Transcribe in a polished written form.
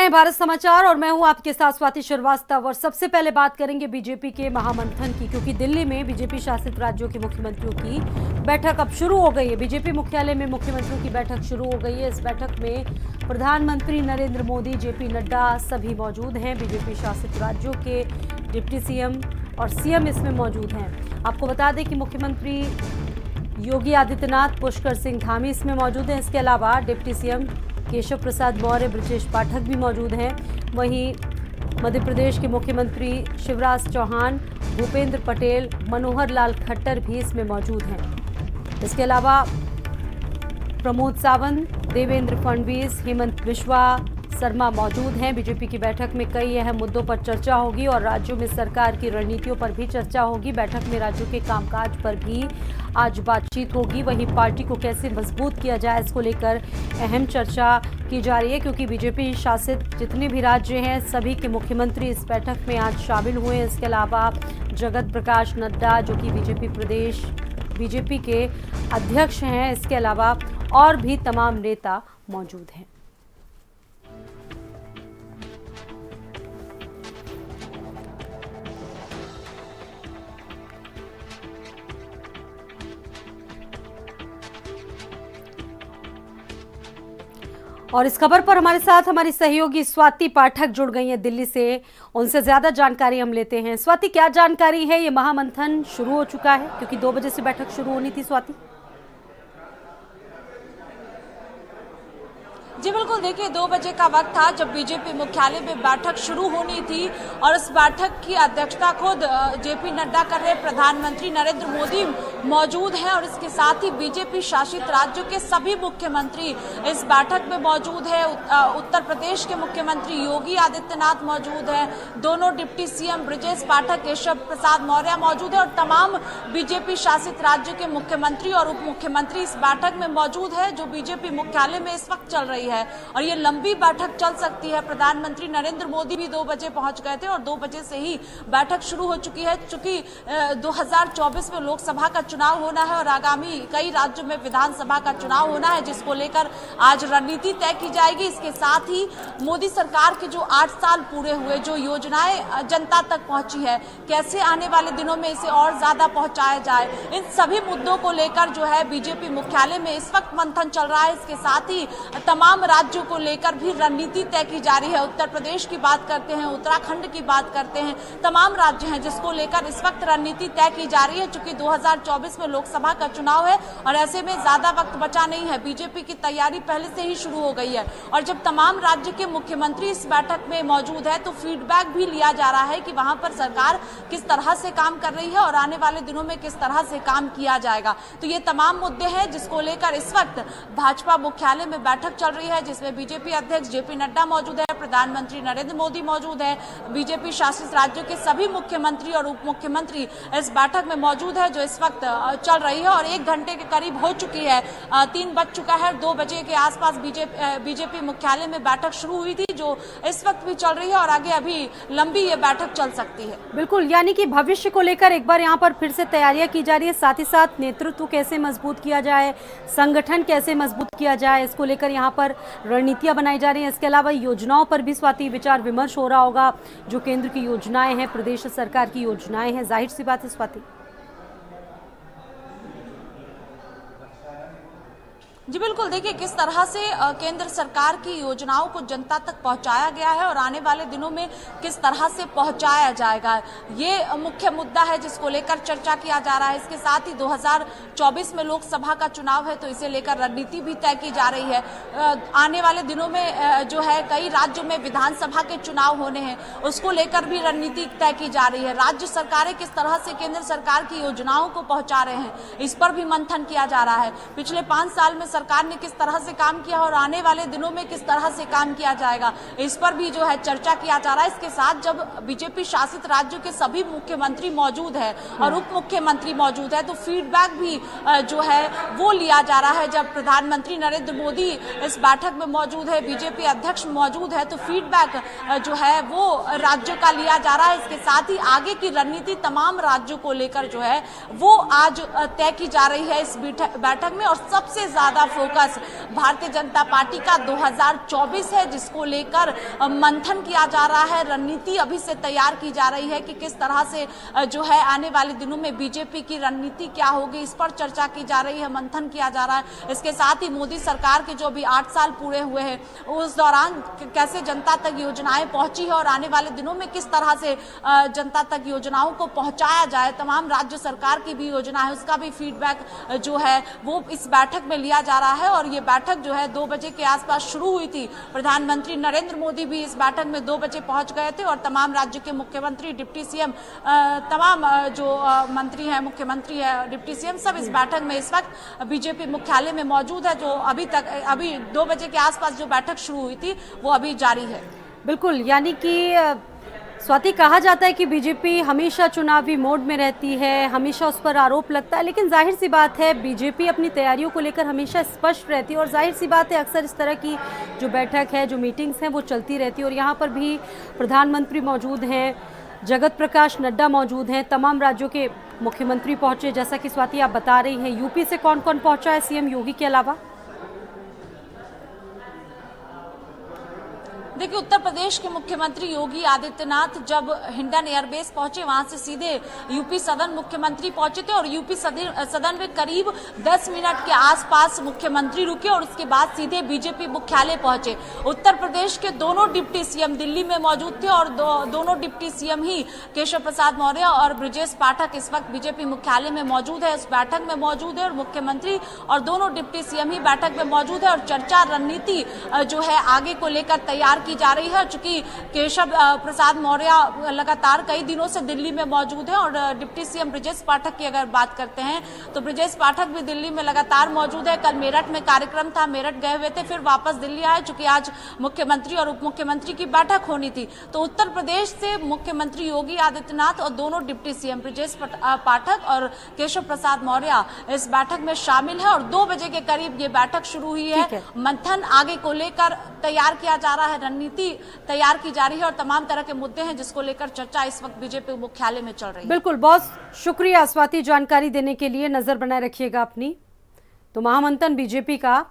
रहे हैं भारत समाचार और मैं हूं आपके साथ स्वाति श्रीवास्तव। और सबसे पहले बात करेंगे बीजेपी के महामंथन की, क्योंकि दिल्ली में बीजेपी शासित राज्यों के मुख्यमंत्रियों की बैठक अब शुरू हो गई है। बीजेपी मुख्यालय में मुख्यमंत्रियों की बैठक शुरू हो गई है। इस बैठक में प्रधानमंत्री नरेंद्र मोदी, जेपी नड्डा सभी मौजूद हैं। बीजेपी शासित राज्यों के डिप्टी सीएम और सीएम इसमें मौजूद हैं। आपको बता दें कि मुख्यमंत्री योगी आदित्यनाथ, पुष्कर सिंह धामी इसमें मौजूद हैं। इसके अलावा डिप्टी सीएम केशव प्रसाद मौर्य, ब्रजेश पाठक भी मौजूद हैं। वहीं मध्य प्रदेश के मुख्यमंत्री शिवराज चौहान, भूपेंद्र पटेल, मनोहर लाल खट्टर भी इसमें मौजूद हैं। इसके अलावा प्रमोद सावंत, देवेंद्र फडणवीस, हेमंत बिश्वा शर्मा मौजूद हैं। बीजेपी की बैठक में कई अहम मुद्दों पर चर्चा होगी और राज्यों में सरकार की रणनीतियों पर भी चर्चा होगी। बैठक में राज्यों के कामकाज पर भी आज बातचीत होगी। वहीं पार्टी को कैसे मजबूत किया जाए, इसको लेकर अहम चर्चा की जा रही है, क्योंकि बीजेपी शासित जितने भी राज्य हैं सभी के मुख्यमंत्री इस बैठक में आज शामिल हुए हैं। इसके अलावा जगत प्रकाश नड्डा, जो कि बीजेपी के अध्यक्ष हैं, इसके अलावा और भी तमाम नेता मौजूद हैं। और इस खबर पर हमारे साथ हमारी सहयोगी स्वाति पाठक जुड़ गई हैं दिल्ली से। उनसे ज्यादा जानकारी हम लेते हैं। स्वाति, क्या जानकारी है? ये महामंथन शुरू हो चुका है, क्योंकि 2 बजे से बैठक शुरू होनी थी। स्वाति जी बिल्कुल, देखिए 2 बजे का वक्त था जब बीजेपी मुख्यालय में बैठक शुरू होनी थी और इस बैठक की अध्यक्षता खुद जेपी नड्डा कर रहे। प्रधानमंत्री नरेंद्र मोदी मौजूद हैं और इसके साथ ही बीजेपी शासित राज्यों के सभी मुख्यमंत्री इस बैठक में मौजूद है। उत्तर प्रदेश के मुख्यमंत्री योगी आदित्यनाथ मौजूद हैं, दोनों डिप्टी सीएम ब्रजेश पाठक, केशव प्रसाद मौर्य मौजूद है और तमाम बीजेपी शासित राज्यों के मुख्यमंत्री और उप मुख्यमंत्री इस बैठक में मौजूद है, जो बीजेपी मुख्यालय में इस वक्त चल रही है। और ये लंबी बैठक चल सकती है। प्रधानमंत्री नरेंद्र मोदी भी 2 बजे पहुंच गए थे और 2 बजे से ही बैठक शुरू हो चुकी है। चूंकि 2024 में लोकसभा का चुनाव होना है और आगामी कई राज्यों में विधानसभा का चुनाव होना है, जिसको लेकर आज रणनीति तय की जाएगी। इसके साथ ही मोदी सरकार के जो 8 साल पूरे हुए, जो योजनाएं जनता तक पहुंची है, कैसे आने वाले दिनों में इसे और ज्यादा पहुंचाया जाए, इन सभी मुद्दों को लेकर जो है बीजेपी मुख्यालय में इस वक्त मंथन चल रहा है। इसके साथ ही तमाम राज्यों को लेकर भी रणनीति तय की जा रही है। उत्तर प्रदेश की बात करते हैं, उत्तराखंड की बात करते हैं, तमाम राज्य हैं जिसको लेकर इस वक्त रणनीति तय की जा रही है। चूंकि 2024 में लोकसभा का चुनाव है और ऐसे में ज्यादा वक्त बचा नहीं है। बीजेपी की तैयारी पहले से ही शुरू हो गई है और जब तमाम राज्य के मुख्यमंत्री इस बैठक में मौजूद है तो फीडबैक भी लिया जा रहा है कि वहां पर सरकार किस तरह से काम कर रही है और आने वाले दिनों में किस तरह से काम किया जाएगा। तो ये तमाम मुद्दे हैं जिसको लेकर इस वक्त भाजपा मुख्यालय में बैठक चल रही है, जिसमें बीजेपी अध्यक्ष जेपी नड्डा मौजूद है, प्रधानमंत्री नरेंद्र मोदी मौजूद है, बीजेपी शासित राज्यों के सभी मुख्यमंत्री और उप मुख्यमंत्री इस बैठक में मौजूद है, जो इस वक्त चल रही है और 1 घंटे के करीब हो चुकी है। 3 बज चुका है। 2 बजे के आसपास बीजेपी मुख्यालय में बैठक शुरू हुई थी, जो इस वक्त भी चल रही है और आगे अभी लंबी ये बैठक चल सकती है। बिल्कुल, यानी कि भविष्य को लेकर एक बार यहाँ पर फिर से तैयारियां की जा रही है। साथ ही साथ नेतृत्व कैसे मजबूत किया जाए, संगठन कैसे मजबूत किया जाए, इसको लेकर यहाँ पर रणनीतियां बनाई जा रही हैं। इसके अलावा योजनाओं पर भी स्वाति विचार विमर्श हो रहा होगा। जो केंद्र की योजनाएं हैं, प्रदेश सरकार की योजनाएं हैं, जाहिर सी बात है स्वाति। जी बिल्कुल, देखिए किस तरह से केंद्र सरकार की योजनाओं को जनता तक पहुंचाया गया है और आने वाले दिनों में किस तरह से पहुंचाया जाएगा, ये मुख्य मुद्दा है जिसको लेकर चर्चा किया जा रहा है। इसके साथ ही 2024 में लोकसभा का चुनाव है तो इसे लेकर रणनीति भी तय की जा रही है। आने वाले दिनों में जो है कई राज्यों में विधानसभा के चुनाव होने हैं, उसको लेकर भी रणनीति तय की जा रही है। राज्य सरकारें किस तरह से केंद्र सरकार की योजनाओं को पहुंचा रहे हैं, इस पर भी मंथन किया जा रहा है। पिछले 5 साल में सरकार ने किस तरह से काम किया और आने वाले दिनों में किस तरह से काम किया जाएगा, इस पर भी जो है चर्चा किया जा रहा है। इसके साथ जब बीजेपी शासित राज्यों के सभी मुख्यमंत्री मौजूद है और उप मुख्यमंत्री मौजूद है तो फीडबैक भी जो है वो लिया जा रहा है। जब प्रधानमंत्री नरेंद्र मोदी इस बैठक में मौजूद है, बीजेपी अध्यक्ष मौजूद है, तो फीडबैक जो है वो राज्यों का लिया जा रहा है। इसके साथ ही आगे की रणनीति तमाम राज्यों को लेकर जो है वो आज तय की जा रही है इस बैठक में। और सबसे ज्यादा पूरा फोकस भारतीय जनता पार्टी का 2024 है, जिसको लेकर मंथन किया जा रहा है। रणनीति अभी से तैयार की जा रही है कि किस तरह से जो है आने वाले दिनों में बीजेपी की रणनीति क्या होगी, इस पर चर्चा की जा रही है, मंथन किया जा रहा है। इसके साथ ही मोदी सरकार के जो अभी 8 साल पूरे हुए हैं, उस दौरान कैसे जनता तक योजनाएं पहुंची है और आने वाले दिनों में किस तरह से जनता तक योजनाओं को पहुंचाया जाए, तमाम राज्य सरकार की भी योजना है उसका भी फीडबैक जो है वो इस बैठक में लिया जा रहा है। और ये बैठक जो है 2 बजे के आसपास शुरू हुई थी। प्रधानमंत्री नरेंद्र मोदी भी इस बैठक में 2 बजे पहुंच गए थे और तमाम राज्य के मुख्यमंत्री, डिप्टी सीएम, तमाम जो मंत्री हैं, मुख्यमंत्री है, डिप्टी सीएम, सब इस बैठक में इस वक्त बीजेपी मुख्यालय में मौजूद है। जो अभी 2 बजे के आसपास जो बैठक शुरू हुई थी वो अभी जारी है। बिल्कुल, यानी कि स्वाति, कहा जाता है कि बीजेपी हमेशा चुनावी मोड में रहती है, हमेशा उस पर आरोप लगता है, लेकिन जाहिर सी बात है बीजेपी अपनी तैयारियों को लेकर हमेशा स्पष्ट रहती है और जाहिर सी बात है अक्सर इस तरह की जो बैठक है, जो मीटिंग्स हैं वो चलती रहती है। और यहाँ पर भी प्रधानमंत्री मौजूद हैं, जगत प्रकाश नड्डा मौजूद हैं, तमाम राज्यों के मुख्यमंत्री पहुंचे, जैसा कि स्वाति आप बता रही हैं। यूपी से कौन कौन पहुंचा है सीएम योगी के अलावा? देखिए, उत्तर प्रदेश के मुख्यमंत्री योगी आदित्यनाथ जब हिंडन एयरबेस पहुंचे, वहां से सीधे यूपी सदन मुख्यमंत्री पहुंचे थे और यूपी सदन में करीब 10 मिनट के आसपास मुख्यमंत्री रुके और उसके बाद सीधे बीजेपी मुख्यालय पहुंचे। उत्तर प्रदेश के दोनों डिप्टी सीएम दिल्ली में मौजूद थे और दोनों डिप्टी सीएम ही केशव प्रसाद मौर्य और ब्रजेश पाठक इस वक्त बीजेपी मुख्यालय में मौजूद है, उस बैठक में मौजूद है और मुख्यमंत्री और दोनों डिप्टी सीएम ही बैठक में मौजूद है और चर्चा रणनीति जो है आगे को लेकर तैयार की जा रही है। चूंकि केशव प्रसाद मौर्य लगातार कई दिनों से दिल्ली में मौजूद है और डिप्टी सीएम ब्रजेश पाठक की अगर बात करते हैं तो ब्रजेश पाठक भी दिल्ली में लगातार मौजूद है। कल मेरठ में कार्यक्रम था, मेरठ गए हुए थे, फिर वापस दिल्ली आए, चूंकि आज मुख्यमंत्री और उप मुख्यमंत्री की बैठक होनी थी। तो उत्तर प्रदेश से मुख्यमंत्री योगी आदित्यनाथ और दोनों डिप्टी सीएम ब्रजेश पाठक और केशव प्रसाद मौर्य इस बैठक में शामिल है और 2 बजे के करीब ये बैठक शुरू हुई है। मंथन आगे को लेकर तैयार किया जा रहा है, रणनीति तैयार की जा रही है और तमाम तरह के मुद्दे हैं जिसको लेकर चर्चा इस वक्त बीजेपी मुख्यालय में चल रही है। बिल्कुल, बहुत शुक्रिया स्वाति जानकारी देने के लिए। नजर बनाए रखिएगा अपनी। तो महामंथन बीजेपी का